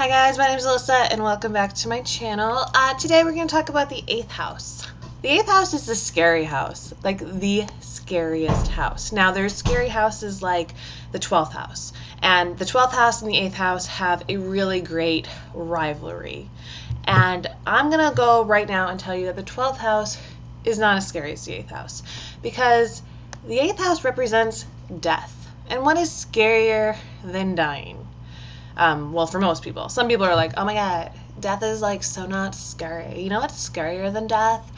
Hi guys, my name is Alyssa and welcome back to my channel. Today we're going to talk about the 8th house. The 8th house is the scary house, like the scariest house. Now there's scary houses like the 12th house, and the 12th house and the 8th house have a really great rivalry. And I'm going to go right now and tell you that the 12th house is not as scary as the 8th house, because the 8th house represents death. And what is scarier than dying? Well, for most people. Some people are like, oh my god, death is like so not scary. You know what's scarier than death?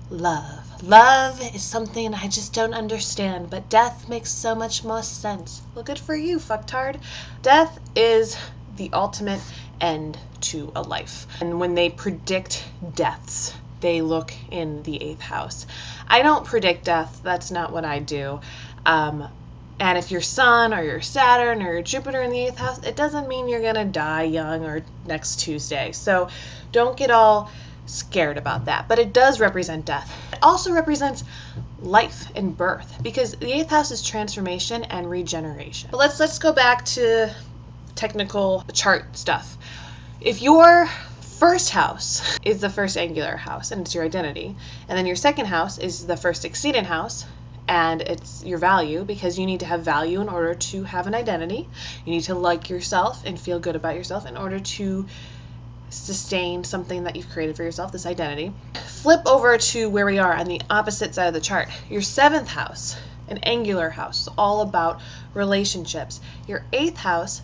Love. Love is something I just don't understand, but death makes so much more sense. Well, good for you, fucktard. Death is the ultimate end to a life. And when they predict deaths, they look in the 8th house. I don't predict death. That's not what I do. And if your Sun or your Saturn or your Jupiter in the 8th house, it doesn't mean you're going to die young or next Tuesday. So don't get all scared about that. But it does represent death. It also represents life and birth, because the 8th house is transformation and regeneration. But let's go back to technical chart stuff. If your first house is the first angular house and it's your identity, and then your second house is the first exceedant house, and it's your value, because you need to have value in order to have an identity. You need to like yourself and feel good about yourself in order to sustain something that you've created for yourself, this identity. Flip over to where we are on the opposite side of the chart. Your 7th house, an angular house, is all about relationships. Your 8th house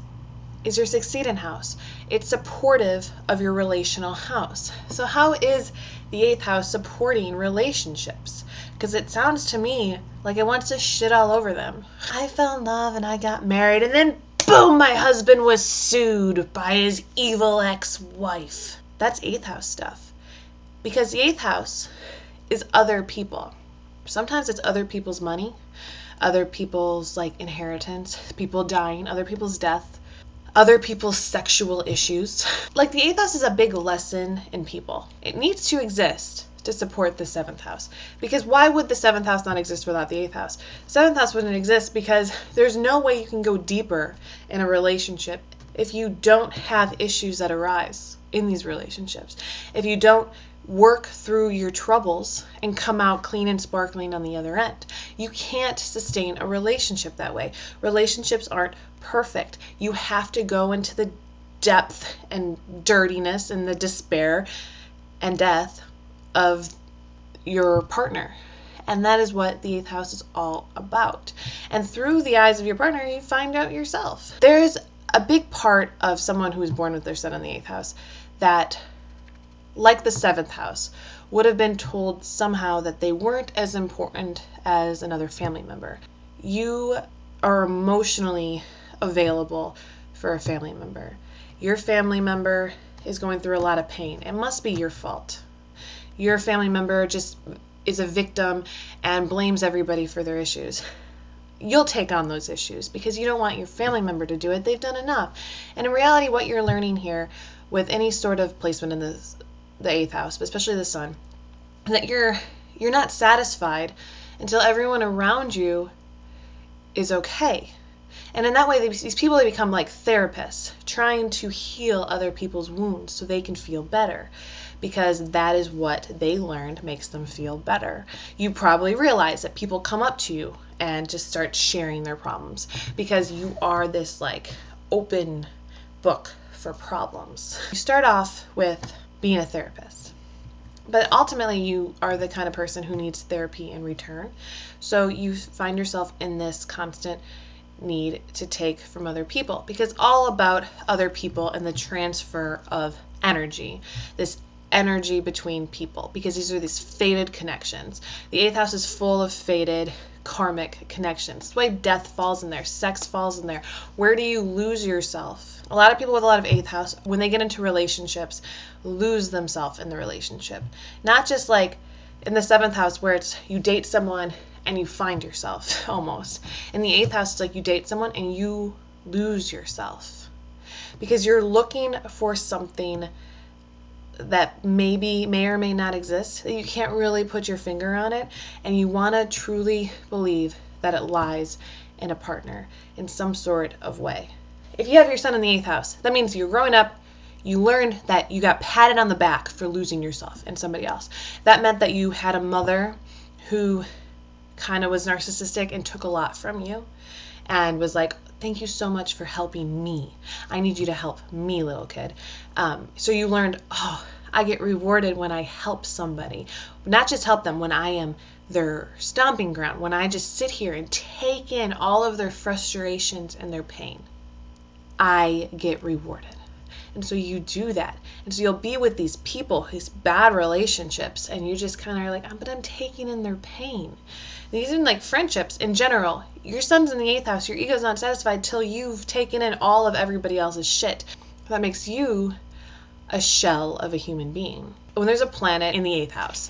is your succeedant house. It's supportive of your relational house. So how is the 8th house supporting relationships? Because it sounds to me like it wants to shit all over them. I fell in love and I got married, and then boom, my husband was sued by his evil ex-wife. That's 8th house stuff. Because the 8th house is other people. Sometimes it's other people's money, other people's inheritance, people dying, other people's death, other people's sexual issues. Like, the 8th house is a big lesson in people. It needs to exist to support the 7th house. Because why would the 7th house not exist without the 8th house? The 7th house wouldn't exist because there's no way you can go deeper in a relationship if you don't have issues that arise in these relationships. If you don't work through your troubles and come out clean and sparkling on the other end. You can't sustain a relationship that way. Relationships aren't perfect. You have to go into the depth and dirtiness and the despair and death of your partner. And that is what the 8th house is all about. And through the eyes of your partner, you find out yourself. There's a big part of someone who is born with their sun in the 8th house that, like the 7th house, would have been told somehow that they weren't as important as another family member. You are emotionally available for a family member. Your family member is going through a lot of pain. It must be your fault. Your family member just is a victim and blames everybody for their issues. You'll take on those issues because you don't want your family member to do it. They've done enough. And in reality, what you're learning here with any sort of placement in the 8th house, but especially the sun, that you're not satisfied until everyone around you is okay. And in that way, these people, they become like therapists, trying to heal other people's wounds so they can feel better, because that is what they learned makes them feel better. You probably realize that people come up to you and just start sharing their problems because you are this open book for problems. You start off with being a therapist, but ultimately you are the kind of person who needs therapy in return. So you find yourself in this constant need to take from other people, because it's all about other people and the transfer of energy, this energy between people, because these are these fated connections. The 8th house is full of fated karmic connections. That's why death falls in there, sex falls in there. Where do you lose yourself? A lot of people with a lot of 8th house, when they get into relationships, lose themselves in the relationship. Not just like in the 7th house where it's you date someone and you find yourself almost. In the 8th house, it's like you date someone and you lose yourself because you're looking for something that may or may not exist, that you can't really put your finger on it, and you want to truly believe that it lies in a partner in some sort of way. If you have your sun in the 8th house, that means you're growing up, You learned that you got patted on the back for losing yourself in somebody else. That meant that you had a mother who kind of was narcissistic and took a lot from you and was like, thank you so much for helping me. I need you to help me, little kid. So you learned, oh, I get rewarded when I help somebody. Not just help them, when I am their stomping ground, when I just sit here and take in all of their frustrations and their pain. I get rewarded. And so you do that. And so you'll be with these people, these bad relationships, and you just kind of are like, but I'm taking in their pain. These are like friendships in general. Your son's in the 8th house. Your ego's not satisfied till you've taken in all of everybody else's shit. That makes you a shell of a human being. When there's a planet in the 8th house,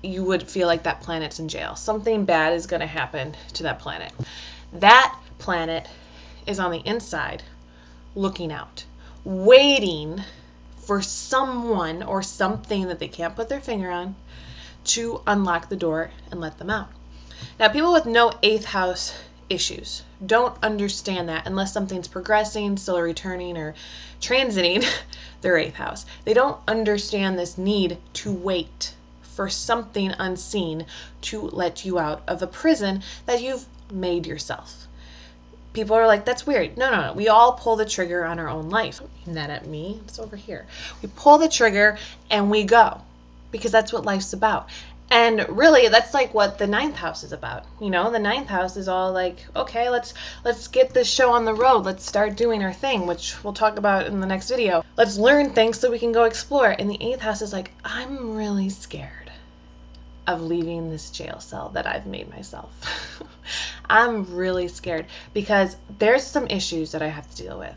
you would feel like that planet's in jail. Something bad is going to happen to that planet. That planet is on the inside, looking out, waiting for someone or something that they can't put their finger on to unlock the door and let them out. Now, people with no 8th house issues don't understand that unless something's progressing, still returning, or transiting their 8th house. They don't understand this need to wait for something unseen to let you out of a prison that you've made yourself. People are like, that's weird. No. We all pull the trigger on our own life. Isn't that at me? It's over here. We pull the trigger and we go, because that's what life's about. And really, that's like what the 9th house is about. You know, the 9th house is all like, okay, let's get this show on the road. Let's start doing our thing, which we'll talk about in the next video. Let's learn things so we can go explore. And the 8th house is like, I'm really scared of leaving this jail cell that I've made myself. I'm really scared because there's some issues that I have to deal with.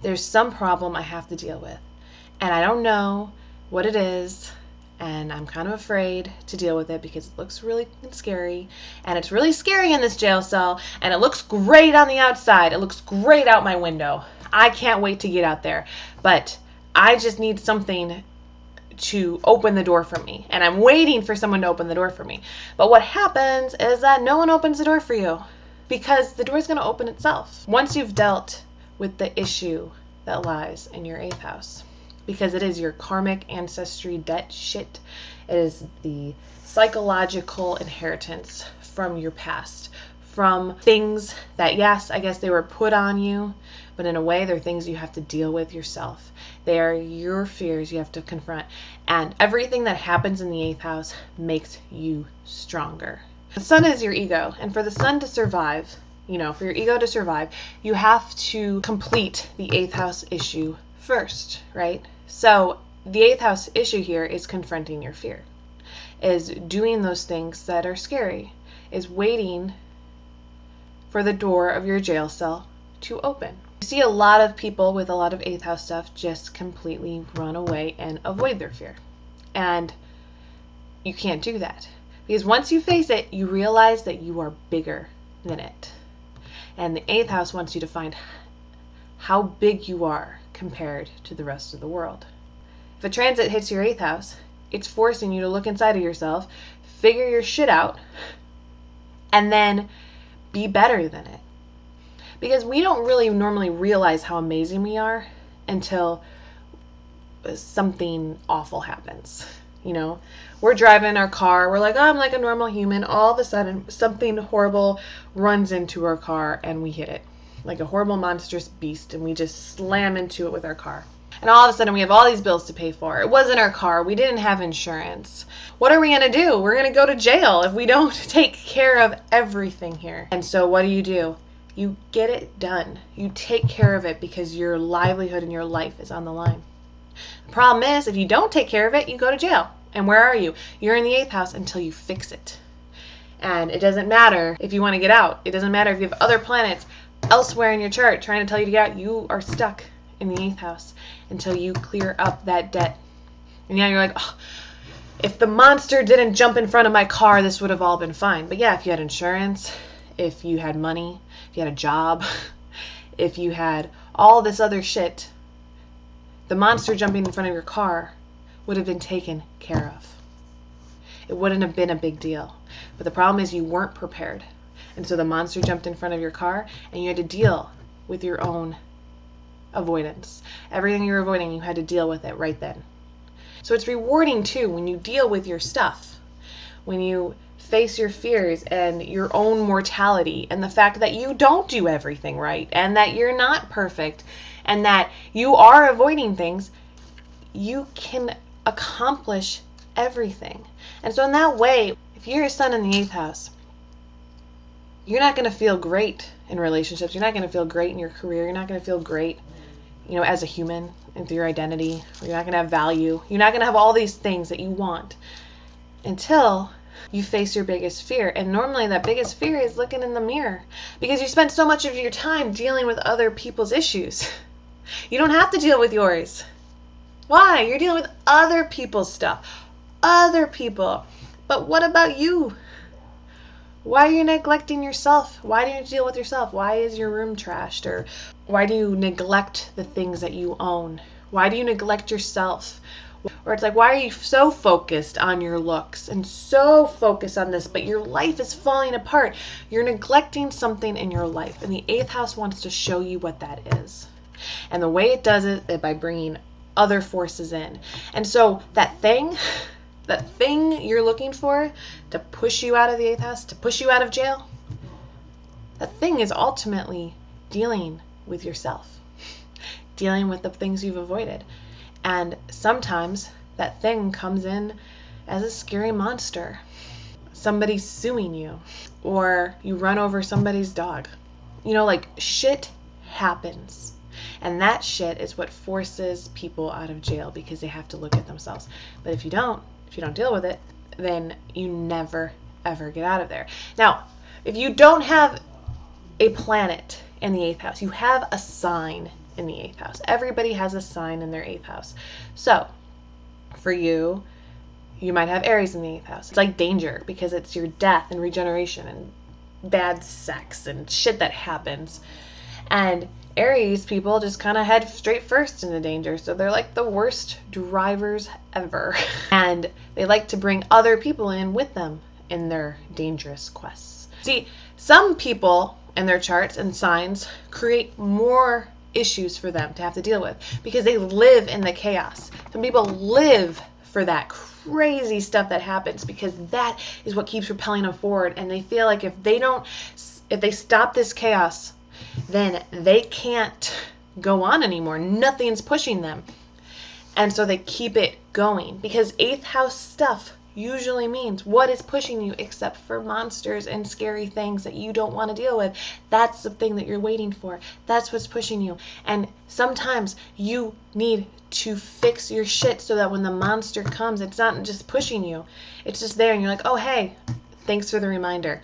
There's some problem I have to deal with. And I don't know what it is. And I'm kind of afraid to deal with it because it looks really scary. And it's really scary in this jail cell. And it looks great on the outside. It looks great out my window. I can't wait to get out there. But I just need something to open the door for me. And I'm waiting for someone to open the door for me. But what happens is that no one opens the door for you because the door's going to open itself once you've dealt with the issue that lies in your 8th house. Because it is your karmic ancestry debt shit. It is the psychological inheritance from your past. From things that, yes, I guess they were put on you, but in a way they're things you have to deal with yourself. They are your fears you have to confront. And everything that happens in the 8th house makes you stronger. The sun is your ego. And for the sun to survive, for your ego to survive, you have to complete the 8th house issue first, right? So the 8th house issue here is confronting your fear, is doing those things that are scary, is waiting for the door of your jail cell to open. You see a lot of people with a lot of 8th house stuff just completely run away and avoid their fear. And you can't do that. Because once you face it, you realize that you are bigger than it. And the 8th house wants you to find how big you are compared to the rest of the world. If a transit hits your 8th house, it's forcing you to look inside of yourself, figure your shit out, and then be better than it. Because we don't really normally realize how amazing we are until something awful happens. We're driving our car, we're like, oh, I'm like a normal human. All of a sudden, something horrible runs into our car and we hit it. Like a horrible monstrous beast, and we just slam into it with our car. And all of a sudden we have all these bills to pay for. It wasn't our car. We didn't have insurance. What are we going to do? We're going to go to jail if we don't take care of everything here. And so what do? You get it done. You take care of it because your livelihood and your life is on the line. The problem is, if you don't take care of it, you go to jail. And where are you? You're in the 8th house until you fix it. And it doesn't matter if you want to get out. It doesn't matter if you have other planets elsewhere in your chart trying to tell you to get out. You are stuck in the 8th house until you clear up that debt. And now you're like, oh, if the monster didn't jump in front of my car, this would have all been fine. But yeah, if you had insurance, if you had money, if you had a job, if you had all this other shit, the monster jumping in front of your car would have been taken care of. It wouldn't have been a big deal. But the problem is you weren't prepared. And so the monster jumped in front of your car and you had to deal with your own avoidance. Everything you're avoiding, you had to deal with it right then. So it's rewarding too when you deal with your stuff, when you face your fears and your own mortality and the fact that you don't do everything right and that you're not perfect and that you are avoiding things. You can accomplish everything. And so in that way, if you're a sun in the 8th house, you're not going to feel great in relationships. You're not going to feel great in your career. You're not going to feel great, as a human, with your identity. You're not going to have value. You're not going to have all these things that you want until you face your biggest fear. And normally that biggest fear is looking in the mirror, because you spend so much of your time dealing with other people's issues. You don't have to deal with yours. Why? You're dealing with other people's stuff. Other people. But what about you? Why are you neglecting yourself? Why do you deal with yourself? Why is your room trashed? Or why do you neglect the things that you own? Why do you neglect yourself? Or it's like, why are you so focused on your looks and so focused on this, but your life is falling apart? You're neglecting something in your life, and the 8th house wants to show you what that is. And the way it does it is by bringing other forces in. And so that thing you're looking for to push you out of the 8th house, to push you out of jail, that thing is ultimately dealing with yourself, dealing with the things you've avoided. And sometimes that thing comes in as a scary monster. Somebody's suing you, or you run over somebody's dog. Shit happens. And that shit is what forces people out of jail, because they have to look at themselves. But if you don't deal with it, then you never, ever get out of there. Now, if you don't have a planet in the 8th house, you have a sign in the 8th house. Everybody has a sign in their 8th house. So, for you might have Aries in the 8th house. It's like danger, because it's your death and regeneration and bad sex and shit that happens. And Aries people just kind of head straight first into danger. So they're like the worst drivers ever. And they like to bring other people in with them in their dangerous quests. See, some people in their charts and signs create more issues for them to have to deal with, because they live in the chaos. Some people live for that crazy stuff that happens, because that is what keeps propelling them forward. And they feel like if they stop this chaos, then they can't go on anymore. Nothing's pushing them. And so they keep it going, because 8th house stuff usually means what is pushing you, except for monsters and scary things that you don't want to deal with. That's the thing that you're waiting for. That's what's pushing you. And sometimes you need to fix your shit so that when the monster comes, it's not just pushing you. It's just there, and you're like, oh, hey, thanks for the reminder.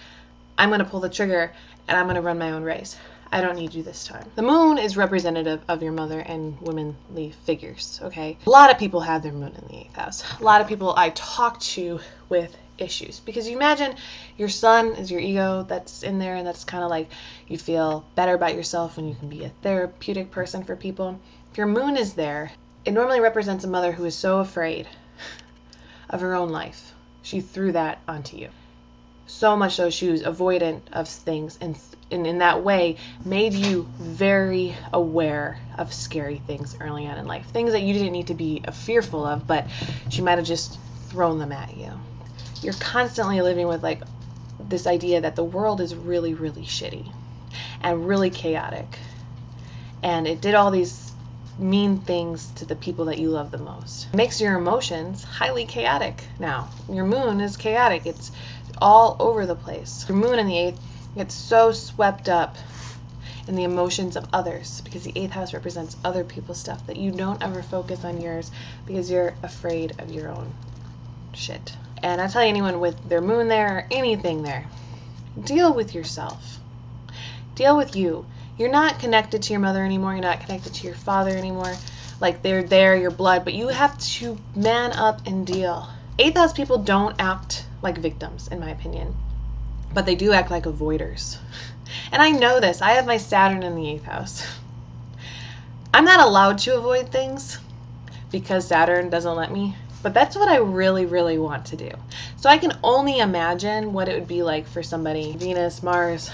I'm going to pull the trigger, and I'm going to run my own race. I don't need you this time. The moon is representative of your mother and womanly figures, okay? A lot of people have their moon in the 8th house. A lot of people I talk to with issues, because you imagine your sun is your ego that's in there, and that's kind of like you feel better about yourself when you can be a therapeutic person for people. If your moon is there, it normally represents a mother who is so afraid of her own life. She threw that onto you. So much so she was avoidant of things, and in that way made you very aware of scary things early on in life. Things that you didn't need to be fearful of, but she might have just thrown them at you. You're constantly living with this idea that the world is really, really shitty and really chaotic. And it did all these mean things to the people that you love the most. It makes your emotions highly chaotic now. Your moon is chaotic. It's all over the place. Your moon in the 8th gets so swept up in the emotions of others, because the 8th house represents other people's stuff, that you don't ever focus on yours because you're afraid of your own shit. And I tell you, anyone with their moon there or anything there, deal with yourself. Deal with you. You're not connected to your mother anymore. You're not connected to your father anymore. Like, they're there, your blood, but you have to man up and deal. 8th house people don't act like victims, in my opinion, but they do act like avoiders. And I know this. I have my Saturn in the 8th house. I'm not allowed to avoid things because Saturn doesn't let me, but that's what I really, really want to do. So I can only imagine what it would be like for somebody, Venus, Mars,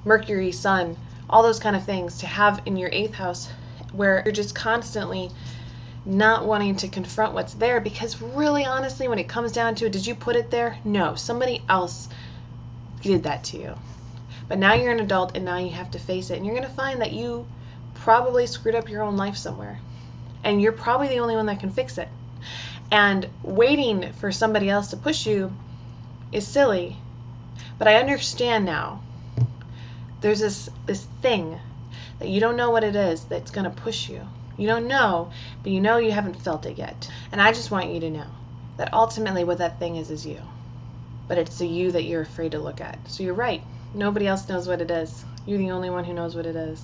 Mercury, Sun, all those kind of things to have in your 8th house, where you're just constantly not wanting to confront what's there, because really honestly when it comes down to it, did you put it there? No, somebody else did that to you. But now you're an adult and now you have to face it, and you're going to find that you probably screwed up your own life somewhere, and you're probably the only one that can fix it. And waiting for somebody else to push you is silly. But I understand now. There's this thing that you don't know what it is that's going to push you. You don't know, but you know you haven't felt it yet. And I just want you to know that ultimately what that thing is you. But it's the you that you're afraid to look at. So you're right. Nobody else knows what it is. You're the only one who knows what it is.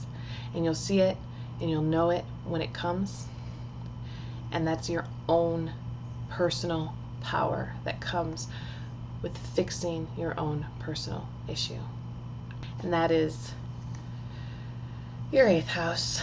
And you'll see it and you'll know it when it comes. And that's your own personal power that comes with fixing your own personal issue. And that is your 8th house.